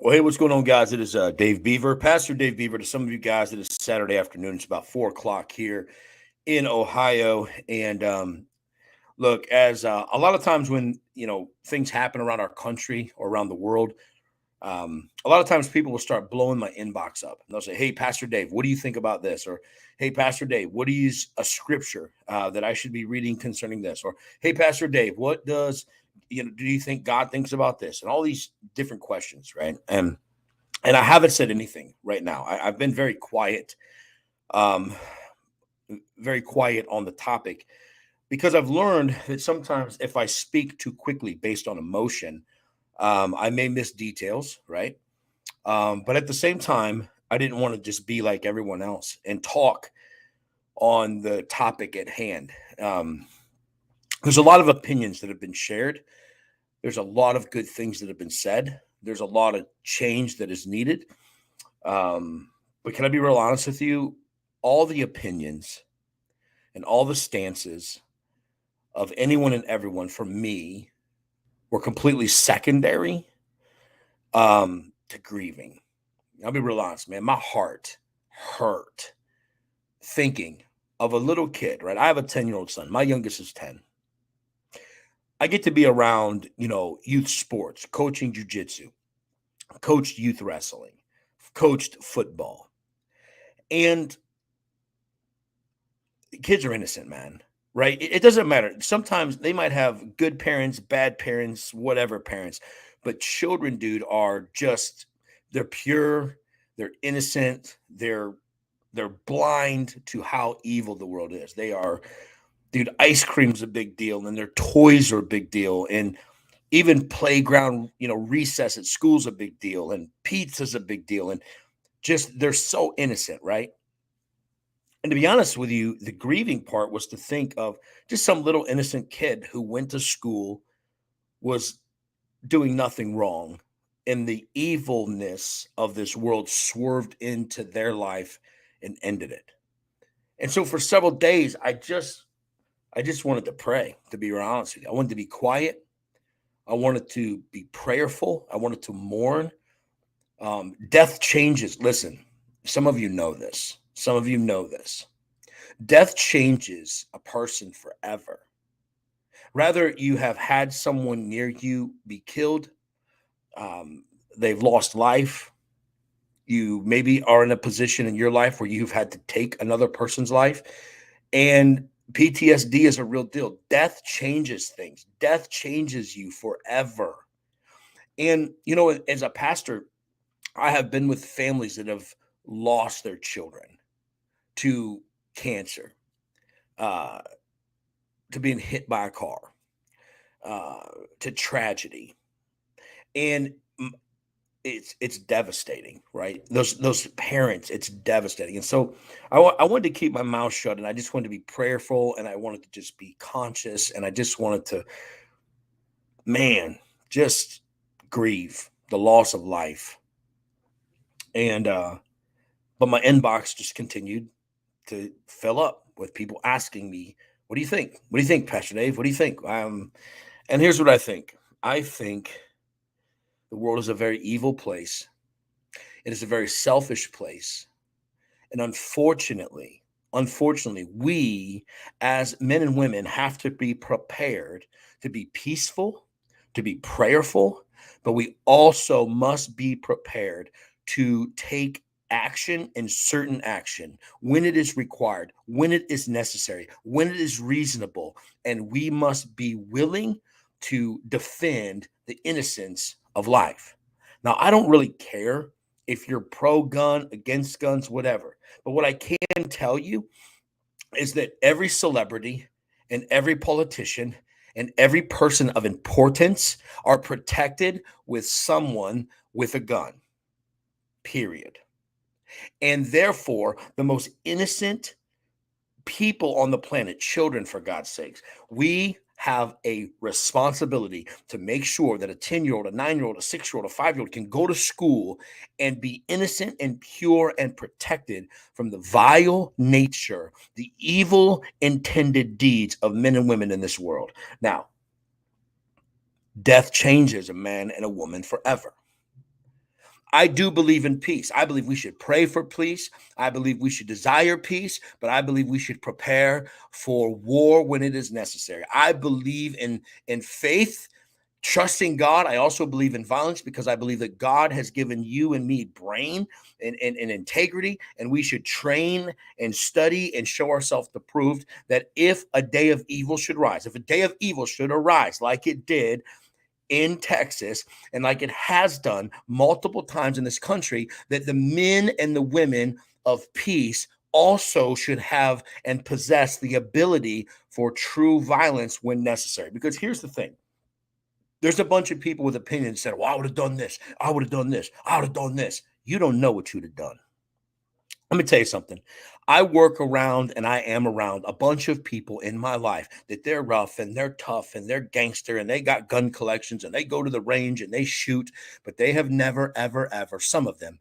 Well, hey, what's going on, guys? It is Dave Beaver, Pastor Dave Beaver. To some of you guys, it is Saturday afternoon. It's about 4 o'clock here in Ohio. And look, as a lot of times when things happen around our country or around the world, a lot of times people will start blowing my inbox up. And they'll say, "Hey, Pastor Dave, what do you think about this?" Or, "Hey, Pastor Dave, what is a scripture that I should be reading concerning this?" Or, "Hey, Pastor Dave, what does do you think God thinks about this?" And all these different questions, right? And I haven't said anything right now. I've been um, very quiet on the topic because I've learned that sometimes if I speak too quickly based on emotion, I may miss details, right? But at the same time, I didn't want to just be like everyone else and talk on the topic at hand. Um, there's a lot of opinions that have been shared. There's a lot of good things that have been said. There's a lot of change that is needed. Um, but can I be real honest with you? All the opinions and all the stances of anyone and everyone for me were completely secondary to grieving. I'll be real honest, man. My heart hurt thinking of a little kid, right? I have a 10-year-old son. My youngest is 10. I get to be around, youth sports, coaching jujitsu, coached youth wrestling, coached football. And kids are innocent, man, right? It doesn't matter. Sometimes they might have good parents, bad parents, whatever parents, but children, dude, are just they're pure, they're innocent, they're blind to how evil the world is. They are, dude, ice cream's a big deal, and their toys are a big deal, and even playground, recess at school's a big deal, and pizza's a big deal, and just they're so innocent, right? And to be honest with you, the grieving part was to think of just some little innocent kid who went to school, was doing nothing wrong, and the evilness of this world swerved into their life and ended it. And so for several days, I just wanted to pray, to be real honest with you. I wanted to be quiet. I wanted to be prayerful. I wanted to mourn. Death changes. Listen, some of you know this. Some of you know this. Death changes a person forever. Rather, you have had someone near you be killed, um, they've lost life. You maybe are in a position in your life where you've had to take another person's life. And PTSD is a real deal. Death changes things, death changes you forever. And, as a pastor, I have been with families that have lost their children to cancer, uh, to being hit by a car, uh, to tragedy, and it's devastating, right? Those parents, it's devastating, and so I wanted to keep my mouth shut, and I just wanted to be prayerful, and I wanted to just be conscious, and I just wanted to, man, just grieve the loss of life, and but my inbox just continued to fill up with people asking me, "What do you think? What do you think, Pastor Dave? What do you think?" And here's what I think. I think the world is a very evil place. It is a very selfish place. And unfortunately, we as men and women have to be prepared to be peaceful, to be prayerful, but we also must be prepared to take action and certain action when it is required, when it is necessary, when it is reasonable. And we must be willing to defend the innocence of life. Now, I don't really care if you're pro gun, against guns, whatever. But what I can tell you is that every celebrity and every politician and every person of importance are protected with someone with a gun, period. And therefore, the most innocent people on the planet, children, for God's sakes, we have a responsibility to make sure that a 10-year-old, a 9-year-old, a 6-year-old, a 5-year-old can go to school and be innocent and pure and protected from the vile nature, the evil intended deeds of men and women in this world. Now, death changes a man and a woman forever. I do believe in peace. I believe we should pray for peace. I believe we should desire peace, but I believe we should prepare for war when it is necessary. I believe in faith, trusting God. I also believe in violence because I believe that God has given you and me brain and integrity, and we should train and study and show ourselves to prove that if a day of evil should rise, if a day of evil should arise like it did in Texas and like it has done multiple times in this country, that the men and the women of peace also should have and possess the ability for true violence when necessary. Because here's the thing. There's a bunch of people with opinions that said, well, I would have done this. I would have done this. I would have done this. You don't know what you'd have done. Let me tell you something. I work around and I am around a bunch of people in my life that they're rough and they're tough and they're gangster and they got gun collections and they go to the range and they shoot, but they have never, ever, ever, some of them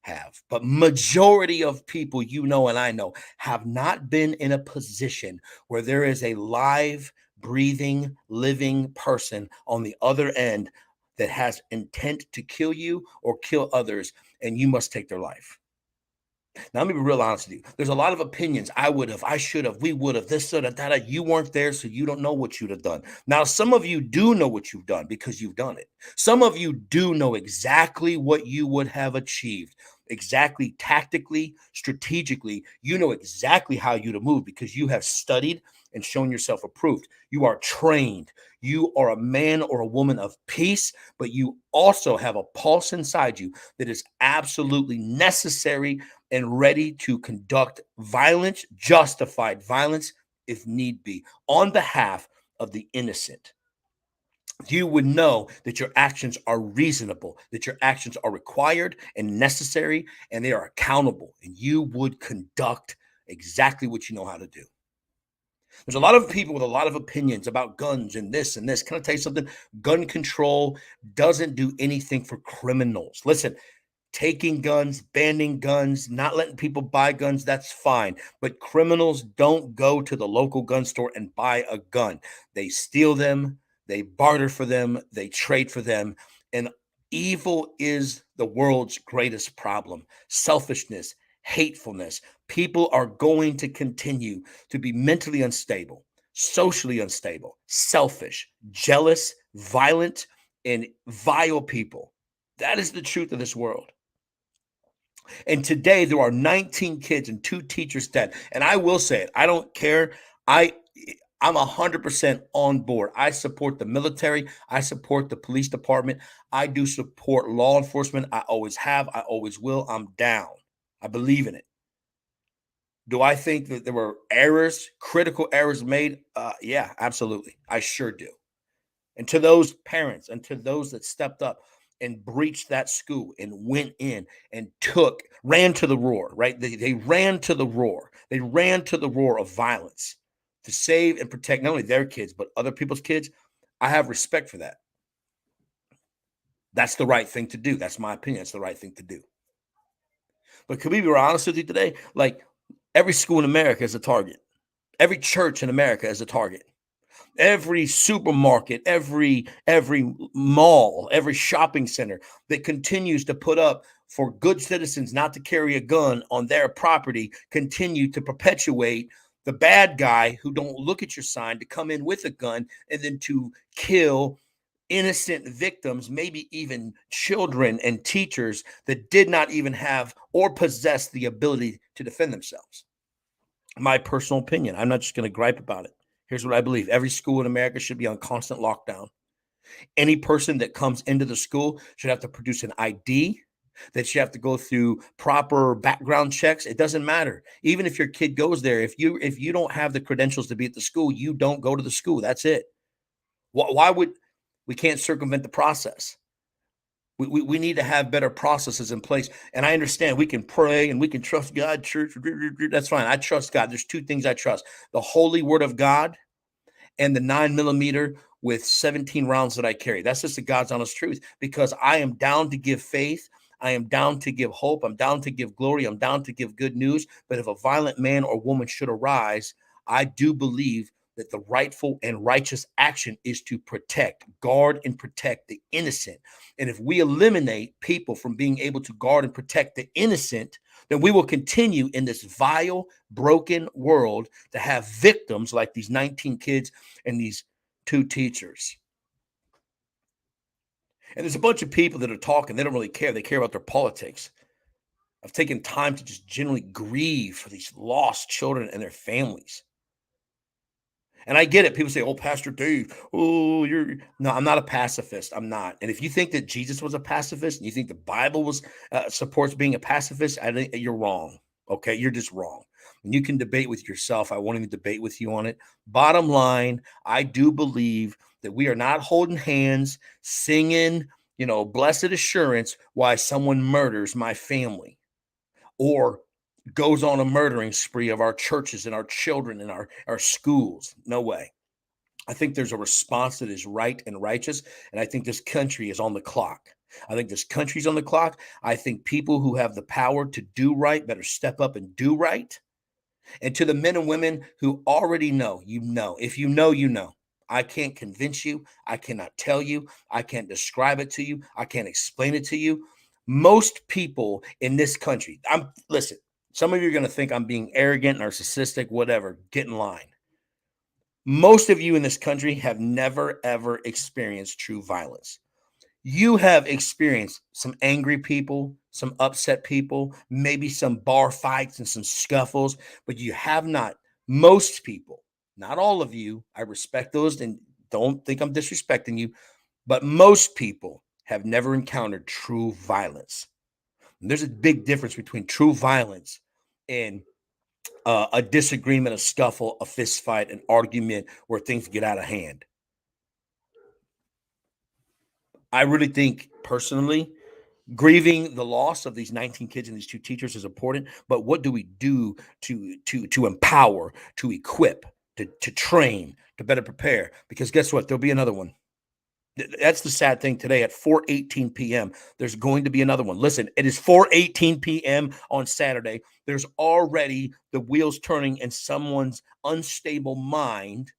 have, but majority of people you know and I know have not been in a position where there is a live, breathing, living person on the other end that has intent to kill you or kill others, and you must take their life. Now, let me be real honest with you. There's a lot of opinions. I would have, I should have, we would have, this, that. You weren't there, so you don't know what you'd have done. Now, some of you do know what you've done because you've done it. Some of you do know exactly what you would have achieved, exactly tactically, strategically. You know exactly how you to move because you have studied and shown yourself approved. You are trained. You are a man or a woman of peace, but you also have a pulse inside you that is absolutely necessary and ready to conduct violence, justified violence, if need be, on behalf of the innocent. You would know that your actions are reasonable, that your actions are required and necessary, and they are accountable, and you would conduct exactly what you know how to do. There's a lot of people with a lot of opinions about guns and this and this. Can I tell you something? Gun control doesn't do anything for criminals. Listen, taking guns, banning guns, not letting people buy guns, that's fine. But criminals don't go to the local gun store and buy a gun. They steal them, they barter for them, they trade for them. And evil is the world's greatest problem. Selfishness, hatefulness. People are going to continue to be mentally unstable, socially unstable, selfish, jealous, violent, and vile people. That is the truth of this world. And today there are 19 kids and 2 teachers dead. And I will say it. I don't care. I'm 100% on board. I support the military. I support the police department. I do support law enforcement. I always have. I always will. I'm down. I believe in it. Do I think that there were errors, critical errors made? Yeah, absolutely. I sure do. And to those parents and to those that stepped up and breached that school and went in and ran to the roar, right? They ran to the roar. They ran to the roar of violence to save and protect not only their kids, but other people's kids. I have respect for that. That's the right thing to do. That's my opinion. That's the right thing to do. But can we be honest with you today? Like every school in America is a target. Every church in America is a target. Every supermarket, every mall, every shopping center that continues to put up for good citizens not to carry a gun on their property continue to perpetuate the bad guy who don't look at your sign to come in with a gun and then to kill innocent victims, maybe even children and teachers that did not even have or possess the ability to defend themselves. My personal opinion. I'm not just going to gripe about it. Here's what I believe. Every school in America should be on constant lockdown. Any person that comes into the school should have to produce an ID, that you have to go through proper background checks. It doesn't matter. Even if your kid goes there, if you don't have the credentials to be at the school, you don't go to the school. That's it. Why would we can't circumvent the process? We need to have better processes in place. And I understand we can pray and we can trust God, church. That's fine. I trust God. There's 2 things I trust: the holy word of God and the 9mm with 17 rounds that I carry. That's just the God's honest truth, because I am down to give faith. I am down to give hope. I'm down to give glory. I'm down to give good news. But if a violent man or woman should arise, I do believe that the rightful and righteous action is to protect, guard, and protect the innocent. And if we eliminate people from being able to guard and protect the innocent, then we will continue in this vile, broken world to have victims like these 19 kids and these 2 teachers. And there's a bunch of people that are talking. They don't really care. They care about their politics. I've taken time to just generally grieve for these lost children and their families. And I get it. People say, "Oh, Pastor Dave, oh, you're..." No, I'm not a pacifist. I'm not. And if you think that Jesus was a pacifist and you think the Bible was supports being a pacifist, I think you're wrong. Okay, you're just wrong. And you can debate with yourself. I won't even debate with you on it. Bottom line, I do believe that we are not holding hands, singing, blessed assurance, while someone murders my family or goes on a murdering spree of our churches and our children and our schools. No way. I think there's a response that is right and righteous. And I think this country is on the clock. I think this country's on the clock. I think people who have the power to do right better step up and do right. And to the men and women who already know, if you know, you know. I can't convince you. I cannot tell you. I can't describe it to you. I can't explain it to you. Most people in this country, listen, some of you are going to think I'm being arrogant, narcissistic, whatever. Get in line. Most of you in this country have never, ever experienced true violence. You have experienced some angry people, some upset people, maybe some bar fights and some scuffles, but you have not. Most people, not all of you, I respect those and don't think I'm disrespecting you, but most people have never encountered true violence. And there's a big difference between true violence and a disagreement, a scuffle, a fist fight, an argument where things get out of hand. I really think personally, grieving the loss of these 19 kids and these 2 teachers is important. But what do we do to empower, to equip, to train, to better prepare? Because guess what? There'll be another one. That's the sad thing today at 4:18 p.m. There's going to be another one. Listen, it is 4:18 p.m. on Saturday. There's already the wheels turning in someone's unstable mind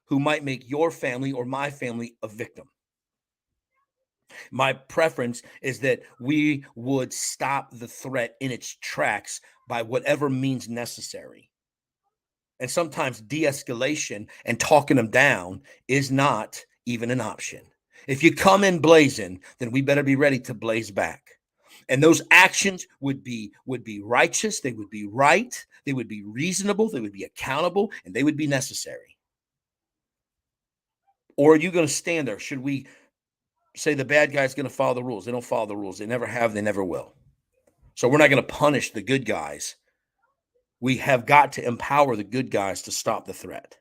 who might make your family or my family a victim. My preference is that we would stop the threat in its tracks by whatever means necessary. And sometimes de-escalation and talking them down is not even an option. If you come in blazing, then we better be ready to blaze back. And those actions would be righteous, they would be right, they would be reasonable, they would be accountable, and they would be necessary. Or are you going to stand there? Should we say the bad guy's going to follow the rules? They don't follow the rules. They never have, they never will. So we're not going to punish the good guys. We have got to empower the good guys to stop the threat.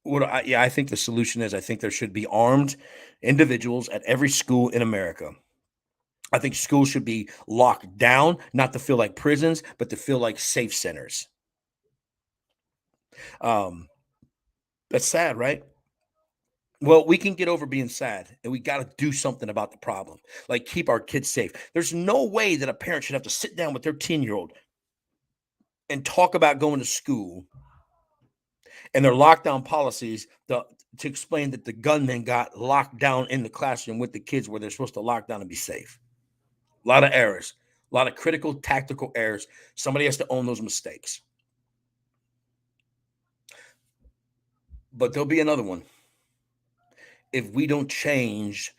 I think the solution is, I think there should be armed individuals at every school in America. I think schools should be locked down, not to feel like prisons, but to feel like safe centers. That's sad, right? Well, we can get over being sad, and we got to do something about the problem, like keep our kids safe. There's no way that a parent should have to sit down with their 10-year-old and talk about going to school and their lockdown policies to explain that the gunmen got locked down in the classroom with the kids where they're supposed to lock down and be safe. A lot of errors, a lot of critical tactical errors. Somebody has to own those mistakes. But there'll be another one. If we don't change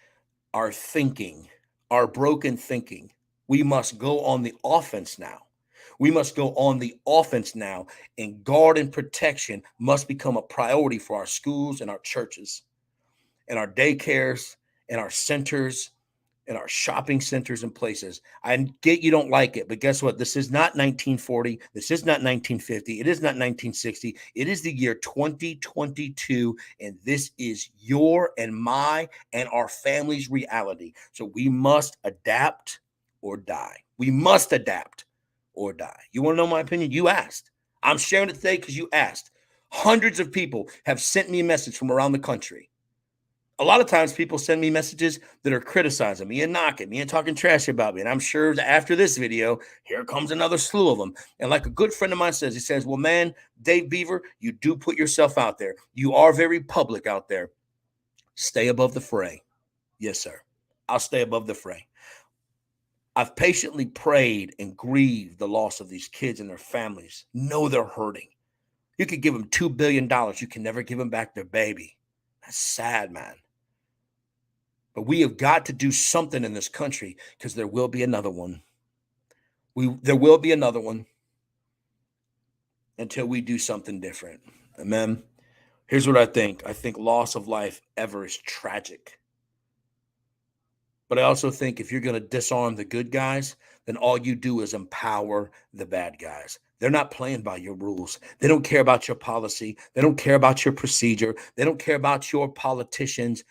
our thinking, our broken thinking, we must go on the offense now. We must go on the offense now, and guard and protection must become a priority for our schools and our churches and our daycares and our centers and our shopping centers and places. I get you don't like it, but guess what? This is not 1940. This is not 1950. It is not 1960. It is the year 2022, and this is your and my and our family's reality. So we must adapt or die. We must adapt or die. You want to know my opinion? You asked. I'm sharing it today because you asked. Hundreds of people have sent me a message from around the country. A lot of times people send me messages that are criticizing me and knocking me and talking trash about me. And I'm sure that after this video, here comes another slew of them. And like a good friend of mine says, he says, well, man, Dave Beaver, you do put yourself out there. You are very public out there. Stay above the fray. Yes, sir. I'll stay above the fray. I've patiently prayed and grieved the loss of these kids and their families. Know they're hurting. You could give them $2 billion. You can never give them back their baby. That's sad, man. But we have got to do something in this country because there will be another one. There will be another one until we do something different. Amen. Here's what I think. I think loss of life ever is tragic. But I also think if you're going to disarm the good guys, then all you do is empower the bad guys. They're not playing by your rules. They don't care about your policy. They don't care about your procedure. They don't care about your politicians.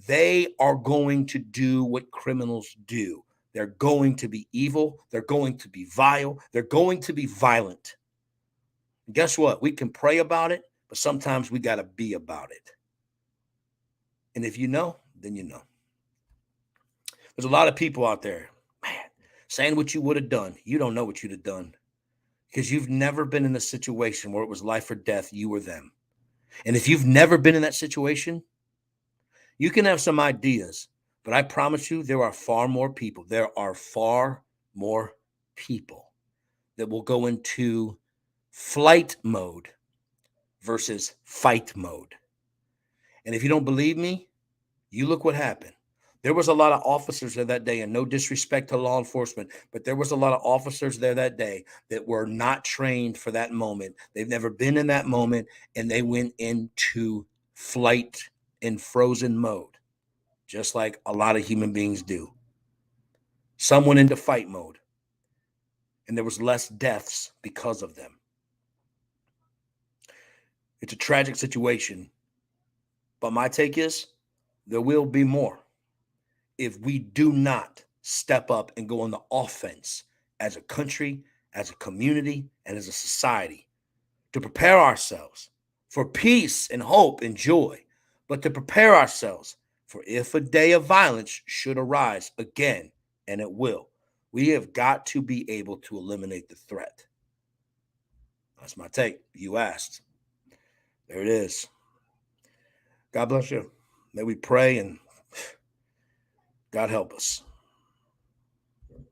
They are going to do what criminals do. They're going to be evil. They're going to be vile. They're going to be violent. And guess what? We can pray about it, but sometimes we got to be about it. And if you know, then you know. There's a lot of people out there, man, saying what you would have done. You don't know what you'd have done because you've never been in a situation where it was life or death, you or them. And if you've never been in that situation, you can have some ideas, but I promise you there are far more people. There are far more people that will go into flight mode versus fight mode. And if you don't believe me, you look what happened. There was a lot of officers there that day, and no disrespect to law enforcement, but there was a lot of officers there that day that were not trained for that moment. They've never been in that moment, and they went into flight in frozen mode, just like a lot of human beings do. Some went into fight mode, and there was less deaths because of them. It's a tragic situation, but my take is there will be more if we do not step up and go on the offense as a country, as a community, and as a society to prepare ourselves for peace and hope and joy, but to prepare ourselves for if a day of violence should arise again, and it will. We have got to be able to eliminate the threat. That's my take. You asked. There it is. God bless you. May we pray and God help us.